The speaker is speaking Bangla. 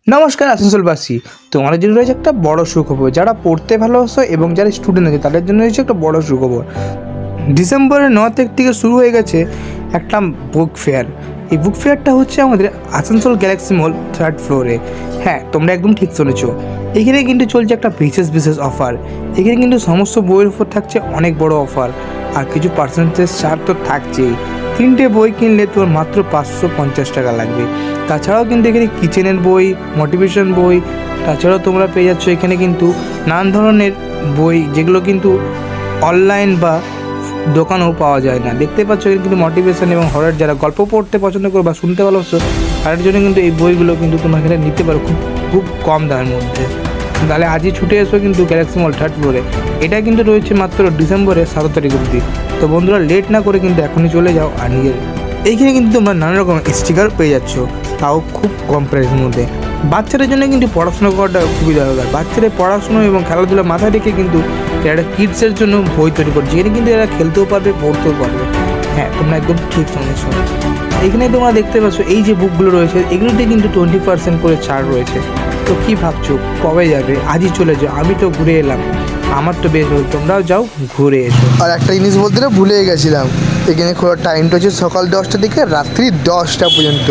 নমস্কার আসানসোলবাসী, তোমাদের জন্য রয়েছে একটা বড় সুখবর। যারা পড়তে ভালোবাসো এবং যারা স্টুডেন্ট আছে তাদের জন্য রয়েছে একটা বড় সুখবর। ডিসেম্বরের 9 তারিখ থেকে শুরু হয়ে গেছে একটা বুক ফেয়ার। এই বুক ফেয়ারটা হচ্ছে আমাদের আসানসোল গ্যালাক্সি মল 3rd ফ্লোরে। হ্যাঁ, তোমরা একদম ঠিক শুনেছো। এখানে কিন্তু চলছে একটা বিশেষ অফার। এখানে কিন্তু সমস্ত বইয়ের উপর থাকছে অনেক বড় অফার, আর কিছু পার্সেন্টেজ ছাড় তো থাকছেই। 3টে বই কিনলে তোমার মাত্র 550 টাকা লাগবে। তাছাড়াও কিন্তু এখানে কিচেনের বই, মোটিভেশন বই, তাছাড়াও তোমরা পেয়ে যাচ্ছ এখানে কিন্তু নানান ধরনের বই, যেগুলো কিন্তু অনলাইন বা দোকানেও পাওয়া যায় না। দেখতে পাচ্ছ এখানে কিন্তু মোটিভেশন এবং হরর, যারা গল্প পড়তে পছন্দ করো বা শুনতে ভালোবাসো তাদের জন্য কিন্তু এই বইগুলো কিন্তু তোমরা এখানে নিতে পারো খুব কম দামের মধ্যে। তাহলে আজই ছুটে এসো কিন্তু গ্যালাক্সি মল 3rd ফ্লোরে। এটা কিন্তু রয়েছে মাত্র ডিসেম্বরের 7 তারিখ অবধি। তো বন্ধুরা, লেট না করে কিন্তু এখনই চলে যাও। আর এইখানে কিন্তু তোমরা নানা রকম স্টিকার পেয়ে যাচ্ছ, তাও খুব কম প্রাইসের মধ্যে। বাচ্চাদের জন্য কিন্তু পড়াশোনা করাটা খুবই দরকার। বাচ্চাদের পড়াশোনা এবং খেলাধুলা মাথায় রেখে কিন্তু এরা কিডসের জন্য বই তৈরি করছে, যেখানে কিন্তু এরা খেলতেও পারবে, পড়তেও পারবে। হ্যাঁ, তোমরা একদম ঠিক শুনেছ। এখানে তোমরা দেখতে পাচ্ছ এই যে বুকগুলো রয়েছে, এগুলোতে কিন্তু 20% করে ছাড় রয়েছে। তো কী ভাবছো, কবে যাবে? আজই চলে যাও। আমি তো ঘুরে এলাম, আমার তো বেশ হলো, তোমরাও যাও ঘুরে এসো। আর একটা জিনিস বলতে ভুলে গেছিলাম, এখানে খোলার টাইমটা হচ্ছে সকাল 10টা থেকে রাত্রি 10টা পর্যন্ত।